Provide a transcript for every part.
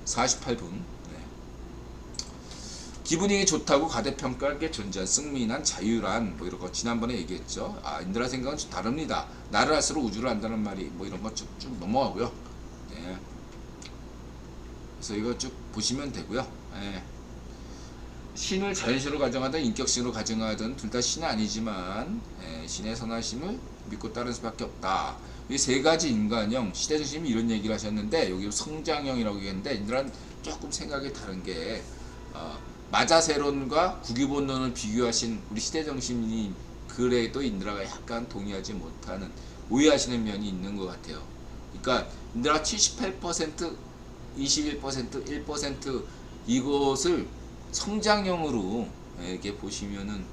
48분. 기분이 좋다고 과대평가하게 존재한 승민한 자유란 뭐 이런 거 지난번에 얘기했죠. 인드라 생각은 좀 다릅니다. 나를 할수록 우주를 안다는 말이 뭐 이런 거 쭉 넘어가고요. 네. 그래서 이거 쭉 보시면 되고요. 네. 신을 자연신으로 가정하든 인격신으로 가정하든 둘 다 신은 아니지만 신의 선하심을 믿고 따르는 수밖에 없다. 이 세 가지 인간형 시대중심이 이런 얘기를 하셨는데 여기 성장형이라고 얘기했는데 인드라는 조금 생각이 다른 게 마자세론과 국유본론을 비교하신 우리 시대정신이 그래도 인드라가 약간 동의하지 못하는 오해하시는 면이 있는 것 같아요. 그러니까 인드라가 78%, 21%, 1% 이것을 성장형으로 이렇게 보시면은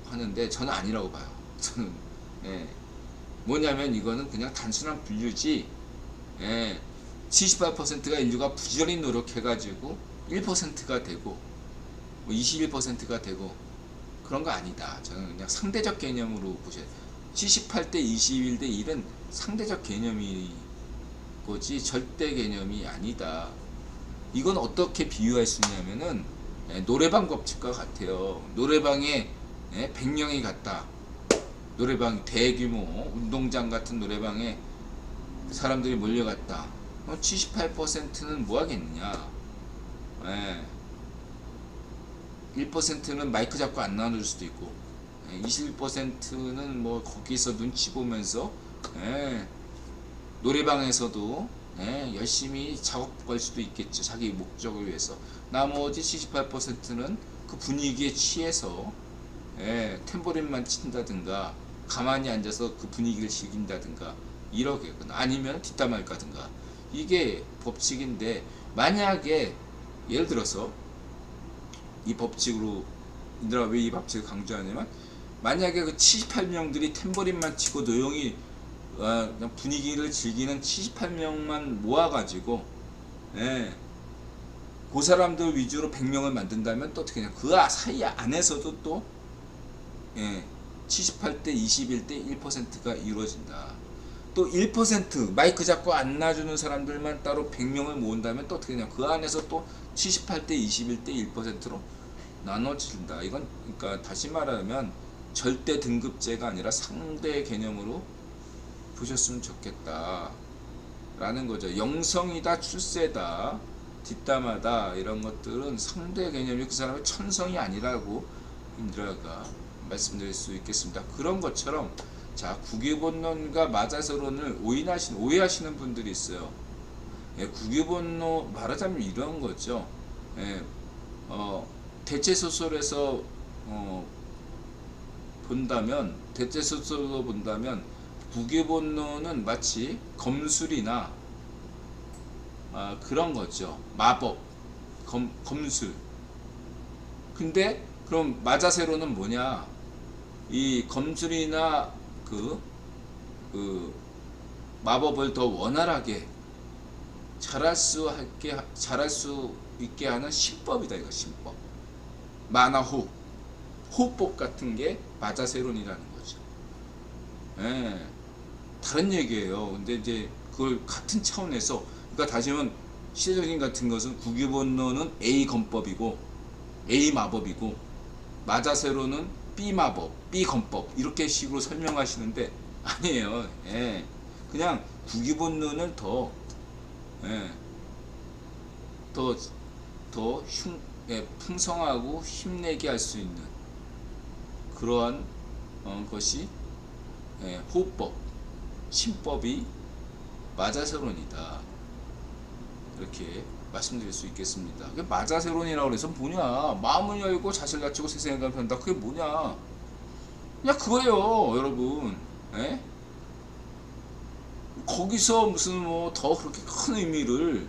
하는데 저는 아니라고 봐요. 저는 뭐냐면 이거는 그냥 단순한 분류지 78%가 인류가 부지런히 노력해가지고 1%가 되고 21%가 되고 그런 거 아니다. 저는 그냥 상대적 개념으로 보셔야 돼요. 78대 21대 1은 상대적 개념이 거지 절대 개념이 아니다. 이건 어떻게 비유할 수 있냐면은 노래방 법칙과 같아요. 노래방에 100명이 갔다. 노래방 대규모 운동장 같은 노래방에 사람들이 몰려갔다. 78%는 뭐 하겠느냐? 1%는 마이크 잡고 안 나눠줄 수도 있고 21%는 뭐 거기서 눈치 보면서 노래방에서도 열심히 작업할 수도 있겠죠. 자기 목적을 위해서. 나머지 78%는 그 분위기에 취해서 탬버린만 친다든가 가만히 앉아서 그 분위기를 즐긴다든가 이러겠거나 아니면 뒷담화를 까든가 이게 법칙인데 만약에 예를 들어서 이 법칙으로 인드라가 왜 이 법칙을 강조하냐면 만약에 그 78명들이 탬버린만 치고 조용히 그냥 분위기를 즐기는 78명만 모아가지고 그 사람들 위주로 100명을 만든다면 또 어떻게 되냐 그 사이 안에서도 또 78대 21대 1%가 이루어진다. 또 1% 마이크 잡고 안 놔주는 사람들만 따로 100명을 모은다면 또 어떻게 되냐 그 안에서 또 78대 21대 1%로 나눠진다. 이건 그러니까 다시 말하면 절대 등급제가 아니라 상대 개념으로 보셨으면 좋겠다 라는 거죠. 영성이다 출세다 뒷담화다 이런 것들은 상대 개념이 그 사람의 천성이 아니라고 인드라가 말씀드릴 수 있겠습니다. 그런 것처럼 자 국유본론과 마자세론을 오해하시는 분들이 있어요. 국유본론 말하자면 이런 거죠. 대체소설에서 대체소설로 본다면 국유본론은 마치 검술이나 그런 거죠. 마법, 검술. 근데 그럼 마자세론은 뭐냐? 이 검술이나 그 마법을 더 원활하게 잘할 수 있게 하는 신법이다. 이거 신법. 만화호, 호법 같은 게 마자세론이라는 거죠. 다른 얘기예요. 근데 이제 그걸 같은 차원에서 그러니까 다시 말하면 시대적인 같은 것은 국유본론은 A 검법이고 A 마법이고 마자세론은 B 마법, B 검법 이렇게 식으로 설명하시는데 아니에요. 그냥 국유본론을 더 풍성하고 힘내게 할 수 있는 그러한 것이 호법, 신법이 마자세론이다. 이렇게 말씀드릴 수 있겠습니다. 마자세론이라고 해서 뭐냐? 마음을 열고 자세를 갖추고 세상에 간다. 그게 뭐냐? 그냥 그거예요, 여러분. 거기서 무슨 뭐 더 그렇게 큰 의미를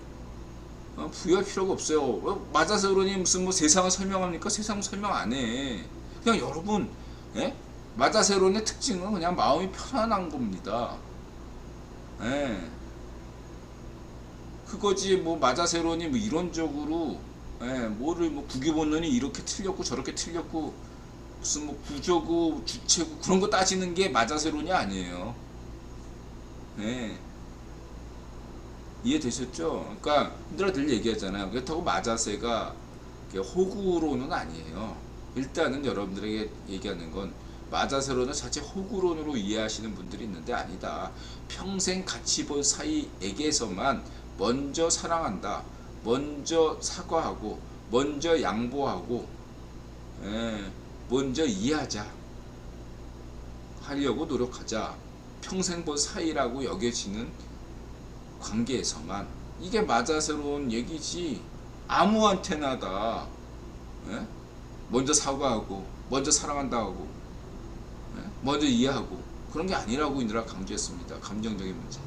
부여할 필요가 없어요. 마자세론이 무슨 뭐 세상을 설명합니까? 세상을 설명 안 해. 그냥 여러분, 마자세론의 특징은 그냥 마음이 편안한 겁니다. 그거지 뭐 마자세론이 뭐 이론적으로 뭐를 뭐 국유본론이 이렇게 틀렸고 저렇게 틀렸고 무슨 뭐 구조고 주체고 그런 거 따지는 게 마자세론이 아니에요. 이해되셨죠? 그러니까 인들아 늘 얘기하잖아요. 그렇다고 마자세가 호구로는 아니에요. 일단은 여러분들에게 얘기하는 건 마자세로는 자체 호구론으로 이해하시는 분들이 있는데 아니다. 평생 같이 볼 사이에게서만 먼저 사랑한다. 먼저 사과하고 먼저 양보하고 먼저 이해하자. 하려고 노력하자. 평생 볼 사이라고 여겨지는 관계에서만. 이게 마자세로운 얘기지. 아무한테나 다 먼저 사과하고 먼저 사랑한다 하고 먼저 이해하고 그런 게 아니라고 인들아 강조했습니다. 감정적인 문제.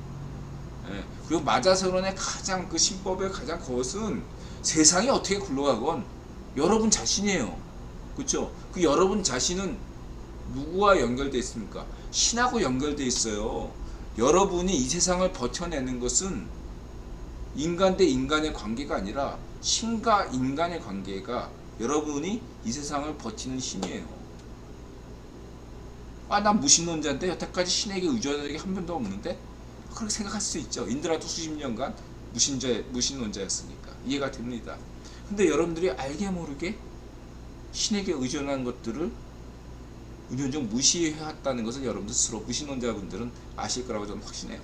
그리고 마자세론의 가장 그 신법의 가장 그것은 세상이 어떻게 굴러가건 여러분 자신이에요. 그렇죠? 그 여러분 자신은 누구와 연결되어 있습니까? 신하고 연결되어 있어요. 여러분이 이 세상을 버텨내는 것은 인간 대 인간의 관계가 아니라 신과 인간의 관계가 여러분이 이 세상을 버티는 힘이에요. 난 무신론자인데 여태까지 신에게 의존한 적이 한 번도 없는데? 그렇게 생각할 수 있죠. 인드라도 수십 년간 무신론자였으니까 이해가 됩니다. 근데 여러분들이 알게 모르게 신에게 의존한 것들을 은연중 무시해왔다는 것을 여러분들 스스로 무신론자분들은 아실 거라고 저는 확신해요.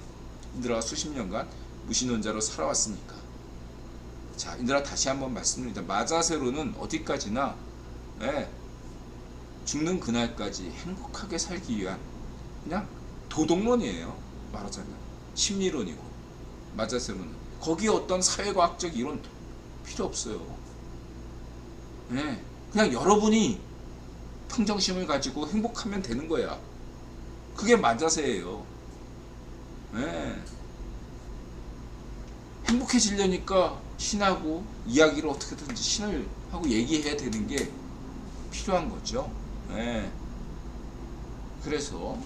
인드라가 수십 년간 무신론자로 살아왔으니까. 자, 인드라 다시 한번 말씀드립니다. 마자세로는 어디까지나 죽는 그날까지 행복하게 살기 위한 그냥 도덕론이에요. 말하자면 심리론이고. 마자세로는 거기에 어떤 사회과학적 이론 필요 없어요. 그냥 여러분이 평정심을 가지고 행복하면 되는 거야. 그게 마자세예요. 행복해지려니까 신하고 이야기를 어떻게든지 신을 하고 얘기해야 되는 게 필요한 거죠. 그래서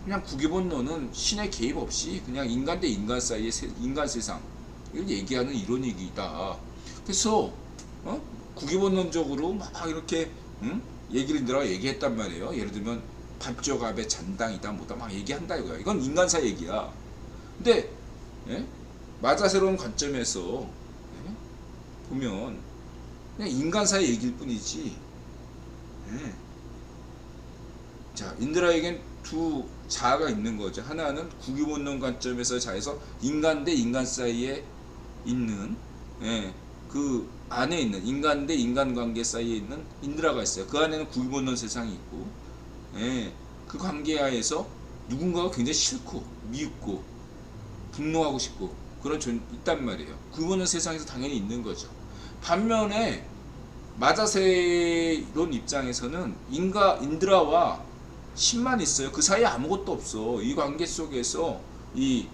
그냥 구기본론은 신의 개입 없이 그냥 인간 대 인간 사이의 인간 세상 이걸 얘기하는 이론이기다. 그래서 구기본론적으로 막 이렇게 얘기를 들어 얘기했단 말이에요. 예를 들면 반쪽압의 잔당이다 뭐다 막 얘기한다 이거야. 이건 인간사 얘기야. 근데 마자세로운 관점에서 보면 그냥 인간사의 얘기일 뿐이지. 자, 인드라에겐 두 자아가 있는 거죠. 하나는 구기본론 관점에서 자에서 인간 대 인간 사이에 있는 그 안에 있는 인간 대 인간 관계 사이에 있는 인드라가 있어요. 그 안에는 구기본론 세상이 있고 그 관계하에서 누군가가 굉장히 싫고 미흡고 분노하고 싶고 그런 있단 말이에요. 구기본론 세상에서 당연히 있는 거죠. 반면에 마자세론 입장에서는 인드라와 신만 있어요. 그 사이에 아무것도 없어. 이 관계 속에서 이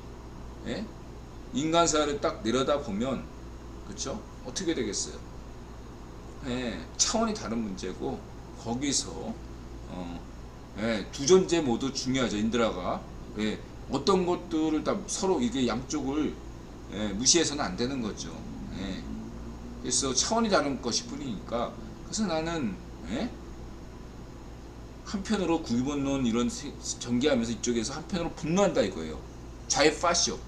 인간사를 딱 내려다 보면 그렇죠? 어떻게 되겠어요? 차원이 다른 문제고 거기서 두 존재 모두 중요하죠. 인드라가 어떤 것들을 다 서로 이게 양쪽을 무시해서는 안 되는 거죠. 그래서 차원이 다른 것이 뿐이니까. 그래서 나는 한편으로 구기본론 이런 전개하면서 이쪽에서 한편으로 분노한다 이거예요. 좌의 파시오,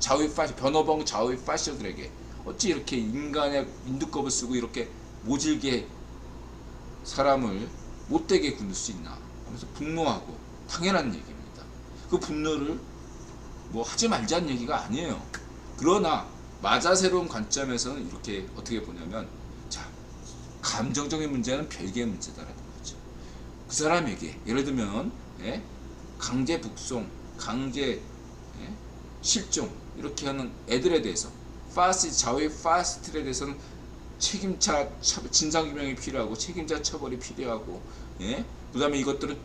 변호봉 좌의 파시오들에게 어찌 이렇게 인간의 인두껍을 쓰고 이렇게 모질게 사람을 못되게 굴릴 수 있나 하면서 분노하고 당연한 얘기입니다. 그 분노를 뭐 하지 말자는 얘기가 아니에요. 그러나 마자세로운 관점에서는 이렇게 어떻게 보냐면 자, 감정적인 문제는 별개의 문제다라는 거죠. 그 사람에게 예를 들면 강제 북송, 강제 실종 이렇게 하는 애들에 대해서 좌우의 파시스트에 대해서는 책임자 진상규명이 필요하고 책임자 처벌이 필요하고 그 다음에 이것들은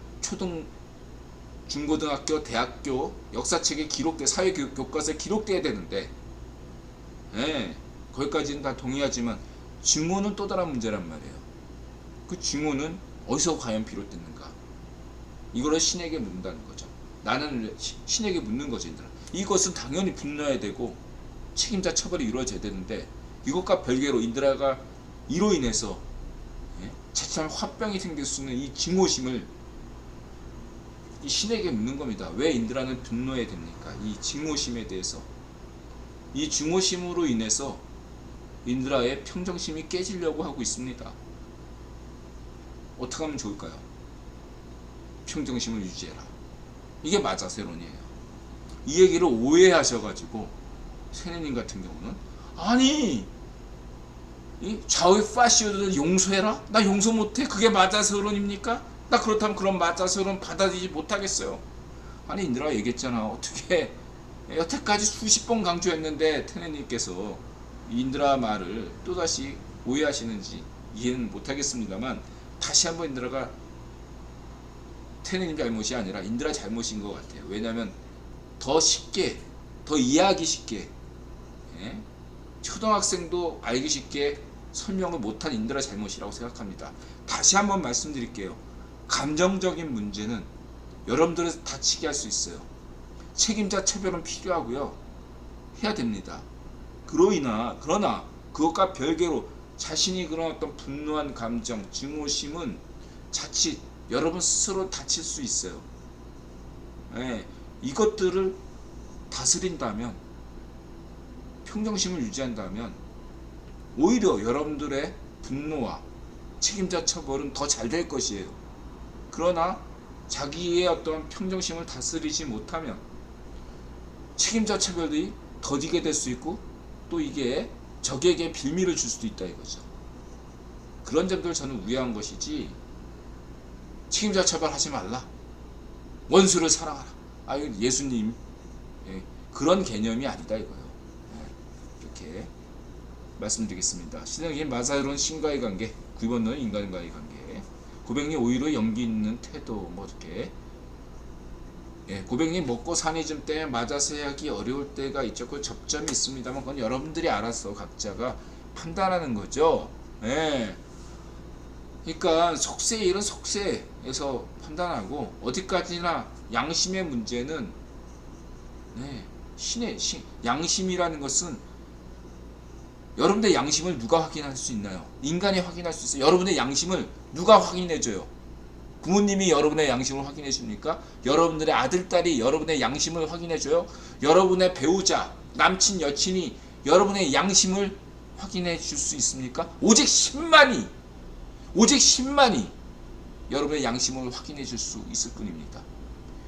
중고등학교, 대학교 역사책에 사회교과서에 기록돼야 되는데 거기까지는 다 동의하지만 증오는 또 다른 문제란 말이에요. 그 증오는 어디서 과연 비롯됐는가? 이거를 신에게 묻는다는 거죠. 나는 신에게 묻는 거죠. 이것은 당연히 분노해야 되고 책임자 처벌이 이루어져야 되는데 이것과 별개로 인드라가 이로 인해서 자칫하면 화병이 생길 수 있는 이 증오심을 이 신에게 묻는 겁니다. 왜 인드라는 분노해야 됩니까? 이 증오심에 대해서 이 증오심으로 인해서 인드라의 평정심이 깨지려고 하고 있습니다. 어떻게 하면 좋을까요? 평정심을 유지해라. 이게 마자세론이에요. 이 얘기를 오해하셔가지고 세네님 같은 경우는 아니 이 좌우의 파시오들을 용서해라? 나 용서 못해? 그게 마자세론입니까? 나 그렇다면 그런 마자세론 받아들이지 못하겠어요. 아니 인드라가 얘기했잖아. 어떻게 여태까지 수십 번 강조했는데 테네님께서 인드라 말을 또다시 오해하시는지 이해는 못하겠습니다만 다시 한번 인드라가 테네님 잘못이 아니라 인드라 잘못인 것 같아요. 왜냐하면 더 쉽게 더 이해하기 쉽게 초등학생도 알기 쉽게 설명을 못한 인드라 잘못이라고 생각합니다. 다시 한번 말씀드릴게요. 감정적인 문제는 여러분들을 다치게 할 수 있어요. 책임자 차별은 필요하고요. 해야 됩니다. 그러나 그것과 별개로 자신이 그런 어떤 분노한 감정, 증오심은 자칫 여러분 스스로 다칠 수 있어요. 이것들을 다스린다면, 평정심을 유지한다면 오히려 여러분들의 분노와 책임자 처벌은 더 잘 될 것이에요. 그러나 자기의 어떤 평정심을 다스리지 못하면 책임자 처벌이 더디게 될 수 있고 또 이게 적에게 빌미를 줄 수도 있다 이거죠. 그런 점들 저는 우려한 것이지 책임자 처벌하지 말라, 원수를 사랑하라, 예수님 그런 개념이 아니다 이거예요. 이렇게 말씀드리겠습니다. 신앙인 마사론 신과의 관계, 9번은 인간과의 관계, 고백님 오히려 용기 있는 태도, 뭐 이렇게 고백님 먹고 사니즘 때문에 맞아서 하기 어려울 때가 있죠. 그 접점이 있습니다만 그건 여러분들이 알아서 각자가 판단하는 거죠. 그러니까 속세의 일은 속세에서 판단하고 어디까지나 양심의 문제는 양심이라는 것은 여러분의 양심을 누가 확인할 수 있나요? 인간이 확인할 수 있어요. 여러분의 양심을 누가 확인해줘요? 부모님이 여러분의 양심을 확인해 줍니까? 여러분들의 아들, 딸이 여러분의 양심을 확인해 줘요? 여러분의 배우자, 남친, 여친이 여러분의 양심을 확인해 줄 수 있습니까? 오직 10만이 여러분의 양심을 확인해 줄 수 있을 뿐입니다.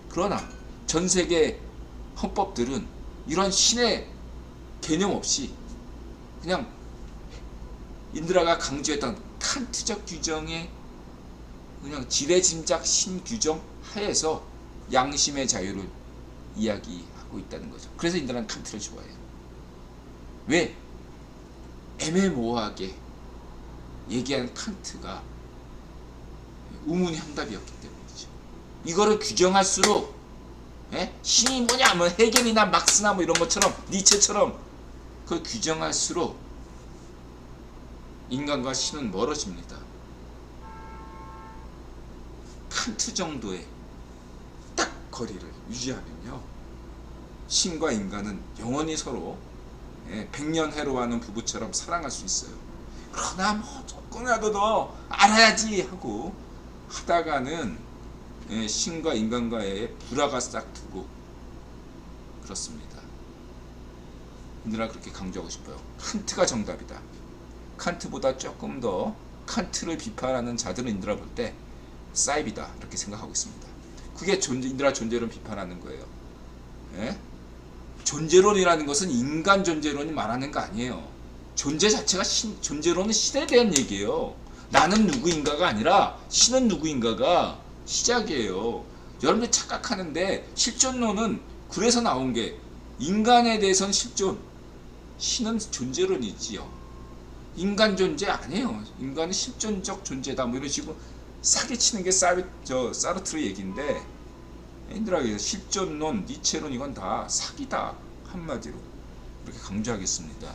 그러나 전 세계 헌법들은 이런 신의 개념 없이 그냥 인드라가 강조했던 칸트적 규정의 그냥 지레짐작 신규정 하에서 양심의 자유를 이야기하고 있다는 거죠. 그래서 인드라는 칸트를 좋아해요. 왜? 애매모호하게 얘기한 칸트가 우문현답이었기 때문이죠. 이거를 규정할수록 신이 뭐냐 뭐 헤겔이나 막스나 뭐 이런 것처럼 니체처럼 그걸 규정할수록 인간과 신은 멀어집니다. 칸트 정도의 딱 거리를 유지하면요, 신과 인간은 영원히 서로 100년 해로하는 부부처럼 사랑할 수 있어요. 그러나 뭐 조금이라도 더 알아야지 하고 하다가는 신과 인간과의 불화가 싹트고 그렇습니다. 인드라 그렇게 강조하고 싶어요. 칸트가 정답이다. 칸트보다 조금 더 칸트를 비판하는 자들은 인드라 볼 때 사이비다 이렇게 생각하고 있습니다. 그게 인드라 존재론 비판하는 거예요. 존재론이라는 것은 인간 존재론이 말하는 거 아니에요. 존재 자체가 존재론은 신에 대한 얘기예요. 나는 누구인가가 아니라 신은 누구인가가 시작이에요. 여러분들 착각하는데 실존론은 그래서 나온 게 인간에 대해서는 실존, 신은 존재론이지요. 인간 존재 아니에요. 인간은 실존적 존재다 뭐 이런 식으로 사기치는 게 사르트르 얘기인데, 인드라에서 실존론, 니체론 이건 다 사기다 한마디로 이렇게 강조하겠습니다.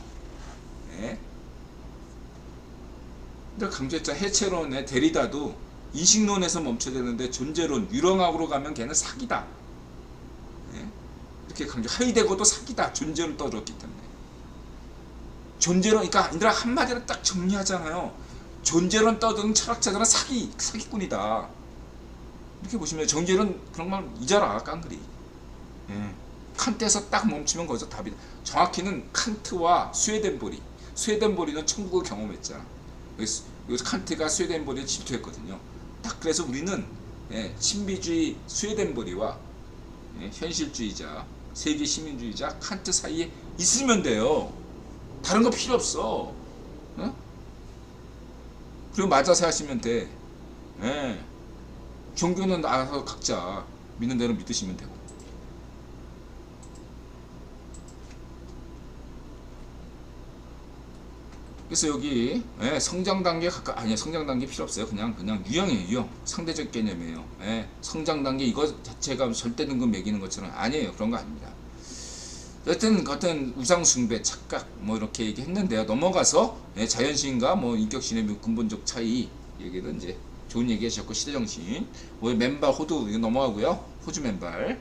인드라 강조했자 해체론의 데리다도 인식론에서 멈춰야 되는데 존재론, 유령학으로 가면 걔는 사기다. 이렇게 강조. 하이데거도 사기다. 존재론 떠들었기 때문에. 존재론, 그러니까 인드라 한마디로 딱 정리하잖아요. 존재론 떠드는 철학자들은 사기꾼이다. 이렇게 보시면 존재론 그런 말 잊어라 깡그리. 칸트에서 딱 멈추면 거기서 답이다. 정확히는 칸트와 스웨덴보리는 천국을 경험했잖아. 여기서 칸트가 스웨덴보리를 질투했거든요. 딱 그래서 우리는 신비주의 스웨덴보리와 현실주의자, 세계 시민주의자 칸트 사이에 있으면 돼요. 다른 거 필요 없어. 어? 그리고 맞아서 하시면 돼. 종교는 알아서 각자 믿는 대로 믿으시면 되고. 그래서 여기 성장 단계 아니야, 성장 단계 필요 없어요. 그냥 유형이에요. 유형, 상대적 개념이에요. 성장 단계 이거 자체가 절대 등급 매기는 것처럼 아니에요. 그런 거 아닙니다. 여튼 같은 우상 숭배, 착각 뭐 이렇게 얘기했는데요. 넘어가서 자연신과 뭐 인격신의 근본적 차이 얘기는 이제 좋은 얘기 하셨고, 시대정신 뭐 맨발 호두 이거 넘어가고요. 호주 맨발,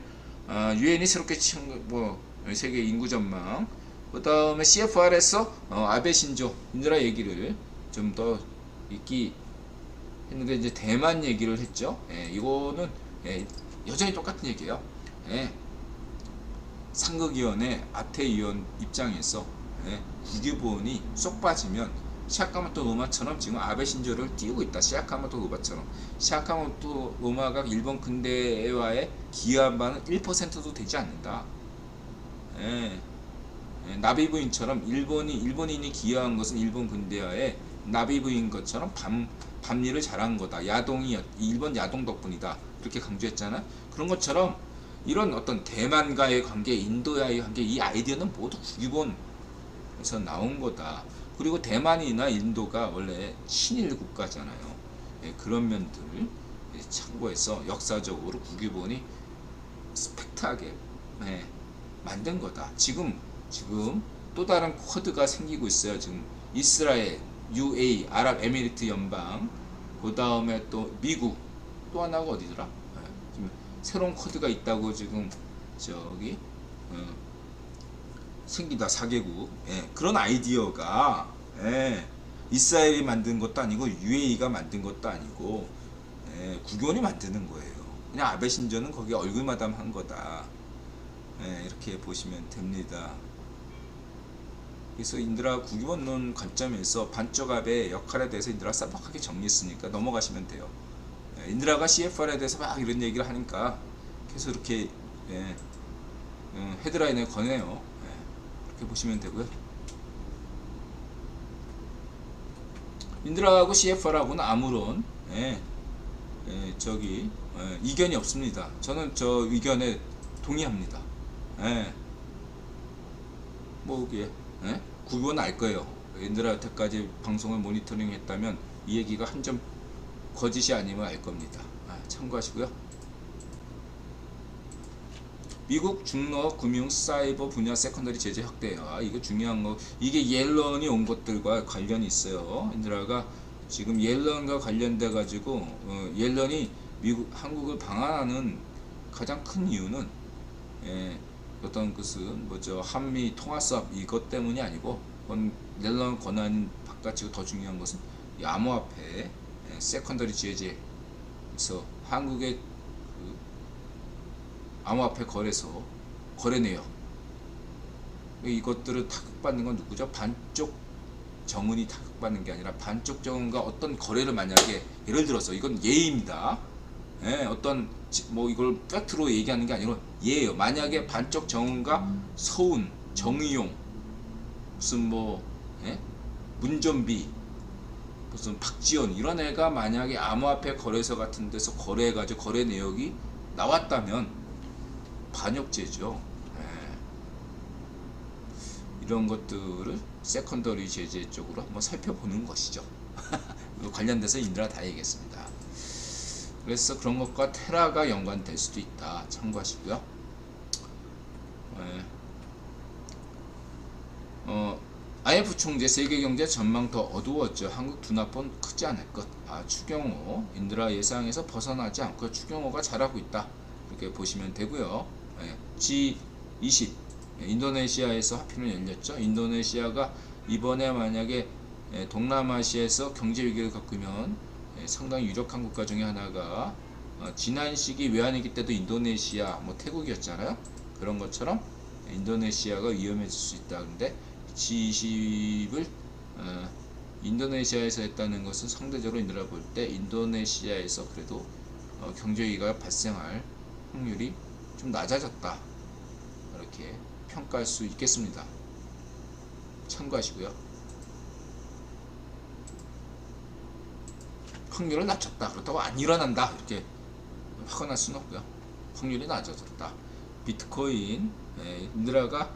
유엔이 새롭게 뭐 세계 인구 전망, 그 다음에 CFR에서 아베 신조 인드라 얘기를 좀 더 읽기 했는데 이제 대만 얘기를 했죠. 이거는 여전히 똑같은 얘기예요. 상극위원회 아태위원 입장에서 국유보훈이 쏙 빠지면 시아카모토 노마처럼 지금 아베 신조를 띄우고 있다. 시아카모토 노마처럼. 시아카모토 노마가 일본 근대화에 기여한 바는 1%도 되지 않는다. 나비부인처럼 일본인이 기여한 것은 일본 근대화에 나비부인 것처럼 밤일을 잘한 거다. 일본 야동 덕분이다. 그렇게 강조했잖아. 그런 것처럼 이런 어떤 대만과의 관계, 인도와의 관계, 이 아이디어는 모두 국유본에서 나온 거다. 그리고 대만이나 인도가 원래 친일 국가잖아요. 그런 면들을 참고해서 역사적으로 국유본이 스펙트하게 만든 거다. 지금 또 다른 코드가 생기고 있어요. 지금 이스라엘, UAE, 아랍에미리트 연방, 그 다음에 또 미국, 또 하나가 어디더라? 지금 새로운 코드가 있다고 지금 저기 생기다. 4개국. 그런 아이디어가 이스라엘이 만든 것도 아니고 UAE가 만든 것도 아니고 국유원이 만드는 거예요. 그냥 아베 신조는 거기 얼굴마담 한 거다. 이렇게 보시면 됩니다. 그래서 인드라 국유원론 관점에서 반쪽 아베의 역할에 대해서 인드라가 쌈박하게 정리했으니까 넘어가시면 돼요. 인드라가 CFR에 대해서 막 이런 얘기를 하니까 계속 이렇게 헤드라인을 거네요. 이렇게 보시면 되고요. 인드라하고 CFR하고는 아무런 이견이 없습니다. 저는 저 의견에 동의합니다. 뭐 이게 국유원 알 거예요. 인드라 여태까지 방송을 모니터링 했다면 이 얘기가 한 점 거짓이 아니면 알 겁니다. 참고하시고요. 미국 중로 금융 사이버 분야 세컨더리 제재 확대야. 이거 중요한 거. 이게 옐런이 온 것들과 관련이 있어요. 인드라가 지금 옐런과 관련돼 가지고 옐런이 한국을 방한하는 가장 큰 이유는 어떤 것은 뭐죠, 한미 통화사업 이것 때문이 아니고, 옐런 권한 바깥이고 더 중요한 것은 이 암호화폐 세컨더리 제재에서 한국의 그 암호화폐 거래 내역 이것들을 타격받는 건 누구죠? 반쪽 정은이 타격받는 게 아니라 반쪽 정은과 어떤 거래를 만약에, 예를 들어서 이건 예입니다. 어떤 뭐 이걸 팩트로 얘기하는 게 아니라 예예요. 만약에 반쪽 정은과 서운, 정의용, 무슨 뭐 문전비, 무슨 박지원 이런 애가 만약에 암호화폐 거래소 같은 데서 거래해가지고 거래 내역이 나왔다면 반역죄죠. 이런 것들을 세컨더리 제재 쪽으로 한번 살펴보는 것이죠. 관련돼서 인드라 다 얘기했습니다. 그래서 그런 것과 테라가 연관될 수도 있다. 참고하시고요. IMF 총재 세계경제 전망 더 어두웠죠. 한국 둔화폭 크지 않을 것. 추경호 인드라 예상에서 벗어나지 않고 추경호가 잘하고 있다. 이렇게 보시면 되고요. G20 인도네시아에서 하필이면 열렸죠. 인도네시아가 이번에 만약에 동남아시아에서 경제 위기를 겪으면 상당히 유력한 국가 중에 하나가 지난 시기 외환위기 때도 인도네시아, 뭐 태국이었잖아요. 그런 것처럼 인도네시아가 위험해질 수 있다. 근데 G20을 인도네시아에서 했다는 것은 상대적으로 인들아 볼 때 인도네시아에서 그래도 경제위기가 발생할 확률이 좀 낮아졌다. 이렇게 평가할 수 있겠습니다. 참고하시고요. 확률을 낮췄다. 그렇다고 안 일어난다. 이렇게 화가 날 수는 없고요. 확률이 낮아졌다. 비트코인 인드라가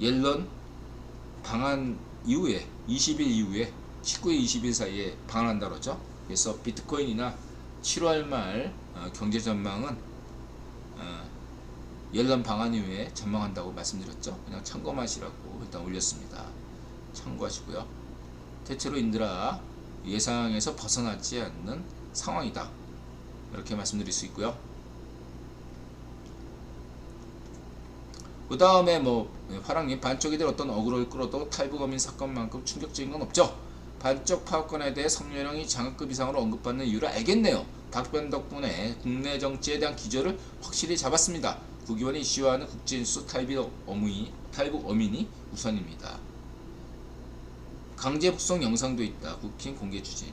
옐런 방한 이후에 20일 이후에 19일 20일 사이에 방한한다 그러죠. 그래서 비트코인이나 7월 말 경제 전망은 옐런 방한 이후에 전망한다고 말씀드렸죠. 그냥 참고하시라고 일단 올렸습니다. 참고하시고요. 대체로 인드라 예상에서 벗어나지 않는 상황이다. 이렇게 말씀드릴 수 있고요. 그 다음에 화랑님, 반쪽이들 어떤 어그로를 끌어도 탈북어민 사건만큼 충격적인 건 없죠. 반쪽 파업권에 대해 성렬형이 장학급 이상으로 언급받는 이유를 알겠네요. 답변 덕분에 국내 정치에 대한 기조를 확실히 잡았습니다. 국의원이 이슈화하는 국제뉴스 탈북 어민이 우선입니다. 강제 북송 영상도 있다. 국힘 공개 추진.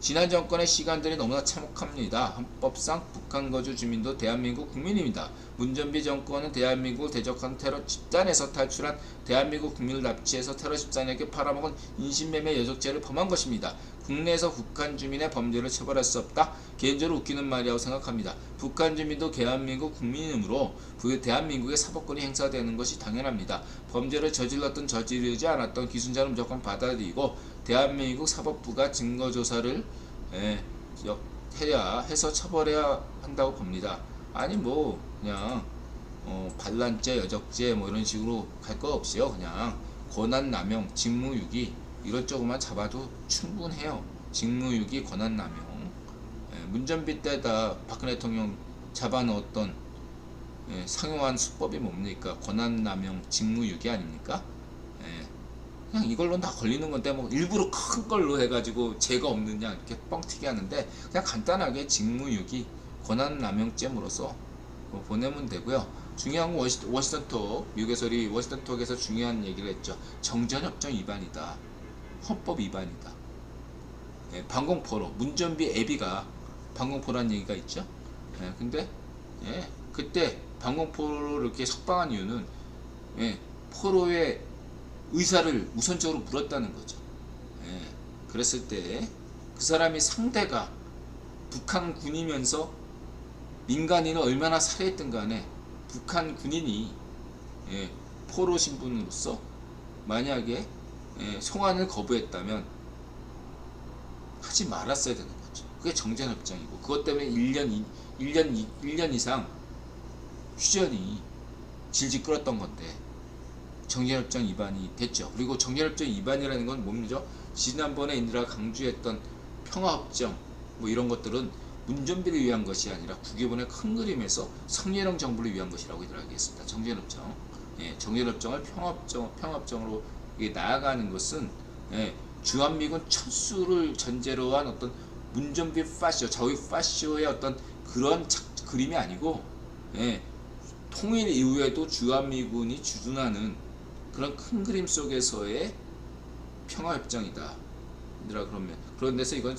지난 정권의 시간들이 너무나 참혹합니다. 헌법상 북한 거주 주민도 대한민국 국민입니다. 문전비 정권은 대한민국을 대적한 테러 집단에서 탈출한 대한민국 국민을 납치해서 테러 집단에게 팔아먹은 인신매매 여적죄를 범한 것입니다. 국내에서 북한 주민의 범죄를 처벌할 수 없다. 개인적으로 웃기는 말이라고 생각합니다. 북한 주민도 대한민국 국민이므로 대한민국의 사법권이 행사되는 것이 당연합니다. 범죄를 저질렀던 저지르지 않았던 기순자는 무조건 받아들이고 대한민국 사법부가 증거조사를 해야 해서 처벌해야 한다고 봅니다. 아니 그냥 반란죄, 여적죄 이런 식으로 갈 거 없이요. 그냥 권한남용, 직무유기 이런 쪽만 잡아도 충분해요. 직무유기, 권한남용. 문전비 때다 박근혜 대통령 잡아넣었던 상용한 수법이 뭡니까? 권한남용, 직무유기 아닙니까? 그냥 이걸로 다 걸리는 건데 일부러 큰 걸로 해가지고 죄가 없느냐 이렇게 뻥튀기 하는데 그냥 간단하게 직무유기, 권한남용죄으로서 보내면 되고요. 중요한 건 워싱턴톡, 미국에서 우리 워싱턴톡에서 중요한 얘기를 했죠. 정전협정 위반이다. 헌법 위반이다. 방공포로, 문전비 애비가 방공포라는 얘기가 있죠. 근데 그때 방공포를 이렇게 석방한 이유는 포로의 의사를 우선적으로 물었다는 거죠. 그랬을 때 그 사람이 상대가 북한 군이면서 민간인을 얼마나 살해했든 간에 북한 군인이 포로 신분으로서 만약에 송환을 거부했다면 하지 말았어야 되는 거죠. 그게 정전협정이고 그것 때문에 1년 이상 휴전이 질질 끌었던 건데 정전협정 위반이 됐죠. 그리고 정전협정 위반이라는 건 뭡니까? 지난번에 인드라가 강조했던 평화협정 이런 것들은 문전비를 위한 것이 아니라 국외본의 큰 그림에서 성렬형 정부를 위한 것이라고 이야기했습니다. 정전협정. 정전협정을 평화협정으로 나아가는 것은 주한미군 철수를 전제로 한 어떤 문전비 파쇼, 저위 파쇼의 어떤 그런 그림이 아니고 통일 이후에도 주한미군이 주둔하는 그런 큰 그림 속에서의 평화협정이다. 그런 데서 이건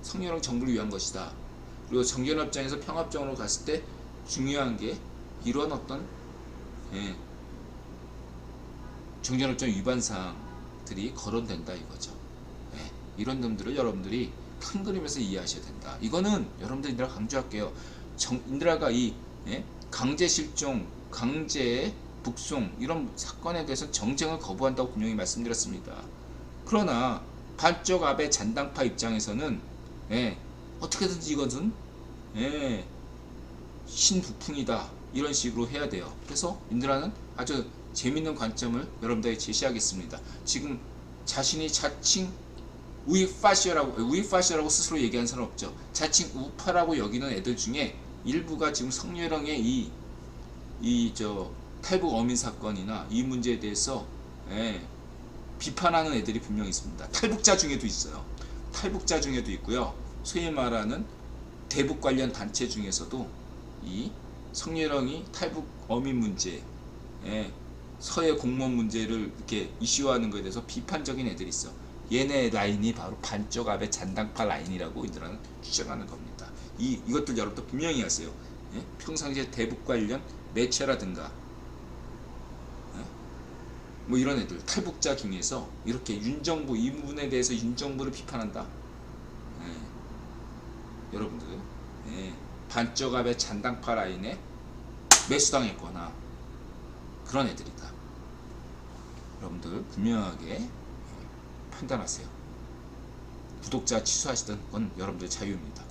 성렬형 정부를 위한 것이다. 그리고 정전협정에서 평화협정으로 갔을 때 중요한 게 이런 어떤 정전협정 위반 사항들이 거론된다 이거죠. 이런 놈들을 여러분들이 큰 그림에서 이해하셔야 된다. 이거는 여러분들 인드라 강조할게요. 인드라가 이 강제 실종, 강제 북송 이런 사건에 대해서 정쟁을 거부한다고 분명히 말씀드렸습니다. 그러나 반쪽 아베 잔당파 입장에서는 어떻게든지 이것은 신북풍이다 이런 식으로 해야 돼요. 그래서 인드라는 아주 재밌는 관점을 여러분들에게 제시하겠습니다. 지금 자신이 자칭 우익파시라고 스스로 얘기하는 사람 없죠. 자칭 우파라고 여기는 애들 중에 일부가 지금 성렬형의 탈북 어민 사건이나 이 문제에 대해서 비판하는 애들이 분명히 있습니다. 탈북자 중에도 있어요. 탈북자 중에도 있고요. 소위 말하는 대북 관련 단체 중에서도 이 성렬형이 탈북 어민 문제에 예, 서해 공무원 문제를 이렇게 이슈화하는 것에 대해서 비판적인 애들이 있어. 얘네 라인이 바로 반쪽 압의 잔당파 라인이라고 이들은 주장하는 겁니다. 이것들 여러분들 분명히 아세요. 예? 평상시에 대북 관련 매체라든가 뭐 이런 애들 탈북자 중에서 이렇게 윤정부 이 부분에 대해서 윤정부를 비판한다. 여러분들 반쪽 압의 잔당파 라인에 매수당했거나 그런 애들이다. 여러분들 분명하게 판단하세요. 구독자 취소하시던 건 여러분들 자유입니다.